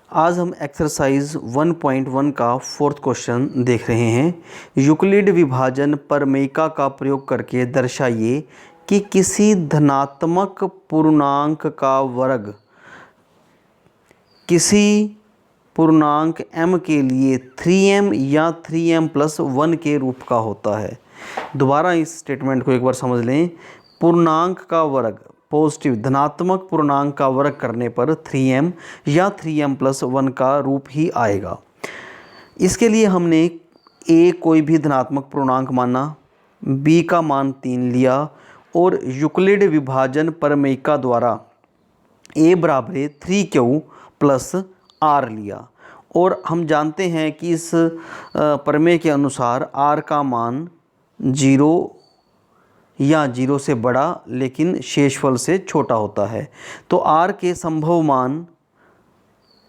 आज हम एक्सरसाइज 1.1 का फोर्थ क्वेश्चन देख रहे हैं। यूक्लिड विभाजन प्रमेयिका का प्रयोग करके दर्शाइए कि किसी धनात्मक पूर्णांक का वर्ग किसी पूर्णांक m के लिए 3m या 3m+1 के रूप का होता है। दोबारा इस स्टेटमेंट को एक बार समझ लें। पूर्णांक का वर्ग पॉजिटिव धनात्मक पूर्णांक का वर्ग करने पर 3m या 3m+1 का रूप ही आएगा। इसके लिए हमने a कोई भी धनात्मक पूर्णांक माना, b का मान 3 लिया और यूक्लिड विभाजन प्रमेयिका द्वारा a बराबर 3q प्लस r लिया। और हम जानते हैं कि इस प्रमेय के अनुसार r का मान 0 या 0 से बड़ा लेकिन शेषफल से छोटा होता है। तो r के संभव मान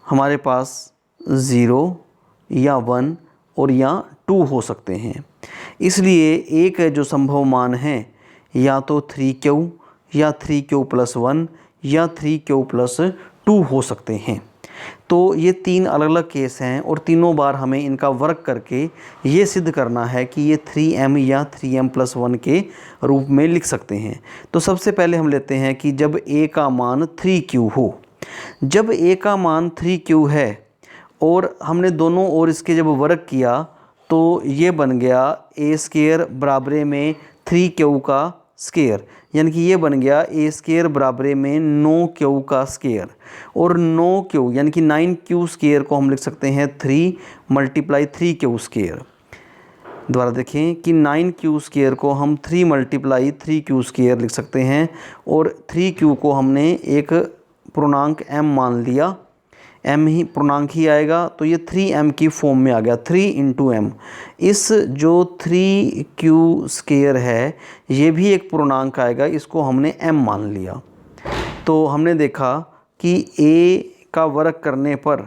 हमारे पास 0 या 1 और या 2 हो सकते हैं। इसलिए एक जो संभव मान है या तो 3q या 3q+1 या 3q+2 हो सकते हैं। तो ये तीन अलग अलग केस हैं और तीनों बार हमें इनका वर्ग करके ये सिद्ध करना है कि ये 3m या 3m+1 के रूप में लिख सकते हैं। तो सबसे पहले हम लेते हैं कि जब a का मान 3q हो। जब a का मान 3q है और हमने दोनों ओर इसके जब वर्ग किया तो ये बन गया a² बराबरे में 3q का स्क्वायर, यानी कि ये बन गया a² बराबरे में 9q का स्क्वायर। और 9q यानी कि 9q² को हम लिख सकते हैं 3 × 3q²। दोबारा देखें कि 9q² को हम 3 × 3q² लिख सकते हैं और 3q को हमने एक पूर्णांक m मान लिया, m ही पूर्णांक ही आएगा तो ये 3m की फॉर्म में आ गया, 3 × m। इस जो 3q² है ये भी एक पूर्णांक आएगा, इसको हमने m मान लिया। तो हमने देखा कि a का वर्ग करने पर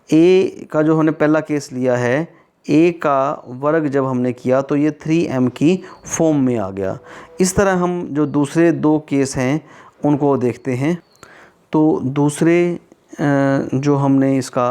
a का जो हमने पहला केस लिया है a का वर्ग जब हमने किया तो ये 3m की फॉर्म में आ गया। इस तरह हम जो दूसरे दो केस हैं उनको देखते हैं। तो दूसरे जो हमने इसका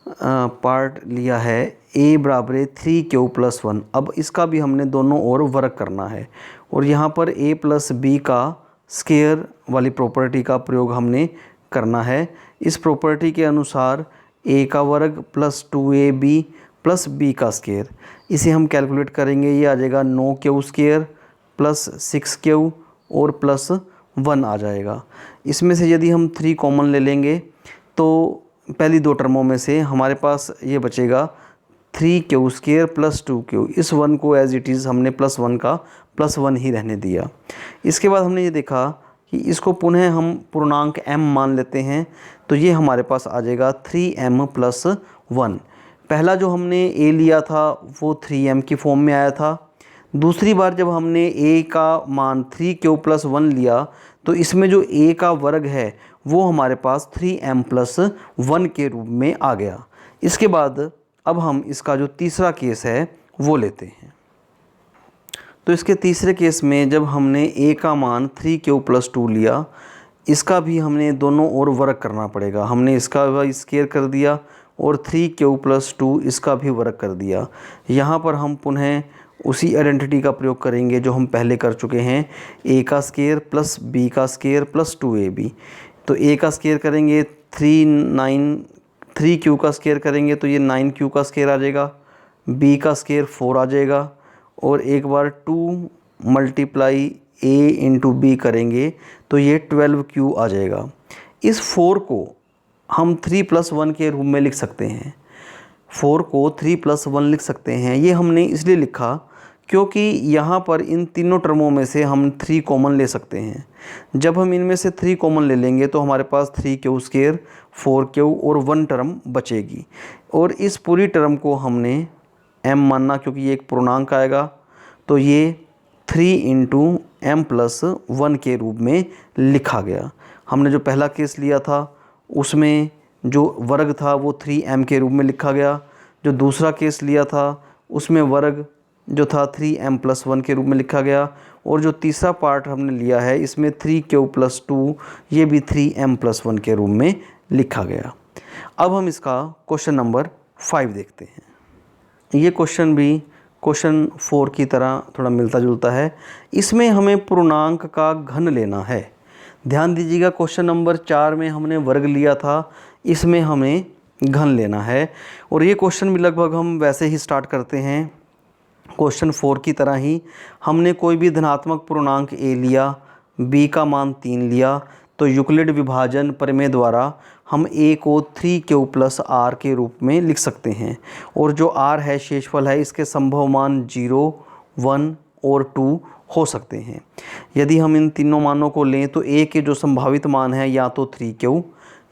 पार्ट लिया है a बराबर 3q+1। अब इसका भी हमने दोनों ओर वर्ग करना है और यहाँ पर a + b का स्क्वायर वाली प्रॉपर्टी का प्रयोग हमने करना है। इस प्रॉपर्टी के अनुसार a का वर्ग + 2ab + b का स्क्वायर, इसे हम कैलकुलेट करेंगे। ये आ जाएगा 9q² + 6q और +1 आ जाएगा। इसमें से यदि हम 3 कॉमन ले लेंगे तो पहली दो टर्मों में से हमारे पास ये बचेगा 3q² + 2q। इस 1 को एज इट इज़ हमने +1 का +1 ही रहने दिया। इसके बाद हमने ये देखा कि इसको पुनः हम पूर्णांक m मान लेते हैं तो ये हमारे पास आ जाएगा 3m+1। पहला जो हमने a लिया था वो 3m की फॉर्म में आया था। दूसरी बार जब हमने a का मान 3q+1 लिया तो इसमें जो a का वर्ग है वो हमारे पास 3m+1 के रूप में आ गया। इसके बाद अब हम इसका जो तीसरा केस है वो लेते हैं। तो इसके तीसरे केस में जब हमने a का मान 3q+2 लिया, इसका भी हमने दोनों ओर वर्ग करना पड़ेगा। हमने इसका स्क्वायर कर दिया और 3q+2 इसका भी वर्ग कर दिया। यहाँ पर हम पुनः उसी आइडेंटिटी का प्रयोग करेंगे जो हम पहले कर चुके हैं, a का स्क्वायर + b का स्क्वायर + 2ab। तो a का स्क्वायर करेंगे 3q का स्क्वायर करेंगे तो ये 9q का स्क्वायर आ जाएगा, b का स्क्वायर 4 आ जाएगा और एक बार 2 × a × b करेंगे तो ये 12q आ जाएगा। इस 4 को हम 3+1 के रूप में लिख सकते हैं। 4 को 3+1 लिख सकते हैं। ये हमने इसलिए लिखा क्योंकि यहाँ पर इन तीनों टर्मों में से हम 3 कॉमन ले सकते हैं। जब हम इनमें से 3 कॉमन ले लेंगे तो हमारे पास 3q², 4q और 1 टर्म बचेगी और इस पूरी टर्म को हमने m मानना क्योंकि ये एक पूर्णांक आएगा। तो ये 3 × m+1 के रूप में लिखा गया। हमने जो पहला केस लिया था उसमें जो वर्ग था वो 3m के रूप में लिखा गया। जो दूसरा केस लिया था उसमें वर्ग जो था 3m+1 के रूप में लिखा गया, और जो तीसरा पार्ट हमने लिया है इसमें 3q+2 ये भी 3m+1 के रूप में लिखा गया। अब हम इसका क्वेश्चन नंबर 5 देखते हैं। ये क्वेश्चन भी क्वेश्चन 4 की तरह थोड़ा मिलता जुलता है। इसमें हमें पूर्णांक का घन लेना है। ध्यान दीजिएगा, क्वेश्चन नंबर 4 में हमने वर्ग लिया था, इसमें हमें घन लेना है। और ये क्वेश्चन भी लगभग हम वैसे ही स्टार्ट करते हैं क्वेश्चन 4 की तरह ही। हमने कोई भी धनात्मक पूर्णांक a लिया, b का मान 3 लिया, तो यूक्लिड विभाजन प्रमेय द्वारा हम a को 3q+r के रूप में लिख सकते हैं। और जो r है शेषफल है, इसके संभव मान 0, 1 और 2 हो सकते हैं। यदि हम इन तीनों मानों को लें तो a के जो संभावित मान है या तो 3q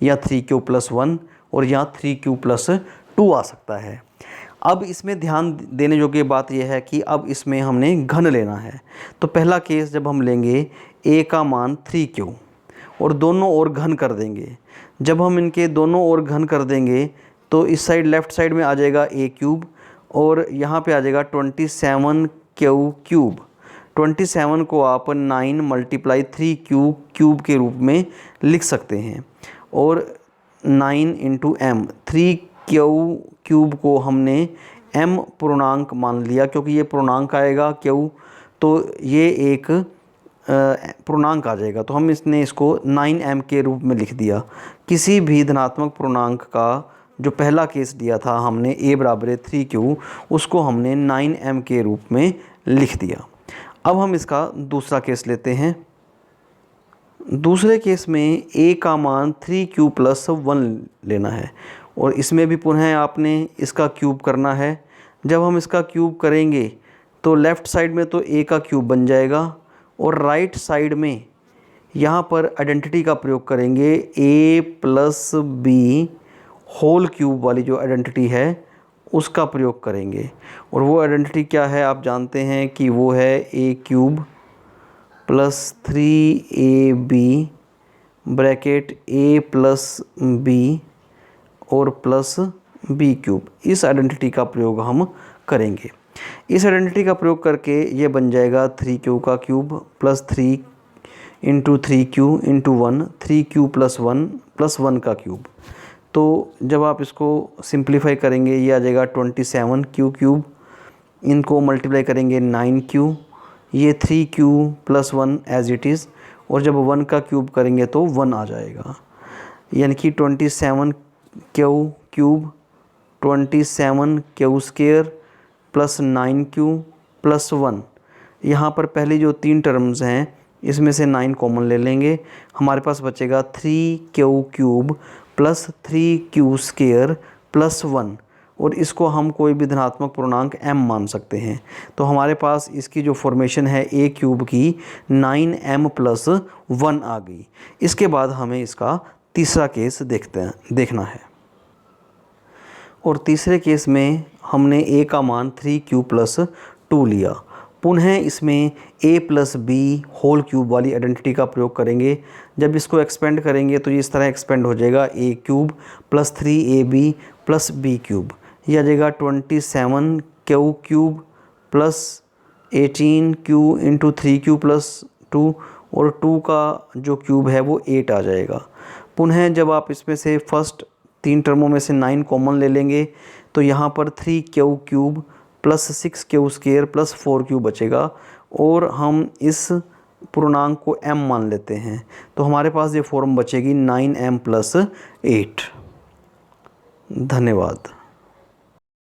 या 3q+1 और या 3q+2 आ सकता है। अब इसमें ध्यान देने योग्य बात यह है कि अब इसमें हमने घन लेना है। तो पहला केस जब हम लेंगे a का मान 3q और दोनों ओर घन कर देंगे। जब हम इनके दोनों ओर घन कर देंगे तो इस साइड लेफ़्ट साइड में आ जाएगा a³ और यहाँ पे आ जाएगा 27q³। 27 को आप 9 × 3q³ के रूप में लिख सकते हैं और 9 × m, 3q³ को हमने m पूर्णांक मान लिया क्योंकि ये पूर्णांक आएगा q, तो ये एक पूर्णांक आ जाएगा। तो हम इसको 9m के रूप में लिख दिया। किसी भी धनात्मक पूर्णांक का जो पहला केस दिया था हमने a = 3q, उसको हमने 9m के रूप में लिख दिया। अब हम इसका दूसरा केस लेते हैं। दूसरे केस में a का मान 3q+1 लेना है और इसमें भी पुनः आपने इसका क्यूब करना है। जब हम इसका क्यूब करेंगे तो लेफ़्ट साइड में तो a का क्यूब बन जाएगा और राइट साइड में यहाँ पर आइडेंटिटी का प्रयोग करेंगे, a+b होल क्यूब वाली जो आइडेंटिटी है उसका प्रयोग करेंगे। और वो आइडेंटिटी क्या है आप जानते हैं कि वो है a³ + 3ab ब्रैकेट a+b और प्लस b³। इस आइडेंटिटी का प्रयोग हम करेंगे। इस आइडेंटिटी का प्रयोग करके ये बन जाएगा 3q का क्यूब + 3 × 3q × 1, 3q+1 + 1 का क्यूब। तो जब आप इसको सिंप्लीफाई करेंगे ये आ जाएगा 27q³। इनको मल्टीप्लाई करेंगे 9q, ये 3q+1 एज इट इज़, और जब 1 का क्यूब करेंगे तो 1 आ जाएगा। यानी कि 27q³ 27q² + 9q + 1। यहाँ पर पहली जो 3 टर्म्स हैं इसमें से 9 कॉमन ले लेंगे, हमारे पास बचेगा 3q³ + 3q² + 1, और इसको हम कोई भी धनात्मक पूर्णांक m मान सकते हैं। तो हमारे पास इसकी जो फॉर्मेशन है a³ की 9m+1 आ गई। इसके बाद हमें इसका तीसरा केस देखना है। और तीसरे केस में हमने a का मान 3q+2 लिया। पुनः इसमें a+b होल क्यूब वाली आइडेंटिटी का प्रयोग करेंगे। जब इसको एक्सपेंड करेंगे तो ये इस तरह एक्सपेंड हो जाएगा, a³ + 3ab + b³। यह आ जाएगा 27q³ + 18q × 3q+2, और 2 का जो क्यूब है वो 8 आ जाएगा। पुनः जब आप इसमें से फर्स्ट 3 टर्मों में से 9 कॉमन ले लेंगे तो यहाँ पर 3q³ + 6q² + 4q बचेगा, और हम इस पूर्णांक को m मान लेते हैं। तो हमारे पास ये फॉर्म बचेगी 9m + 8। धन्यवाद।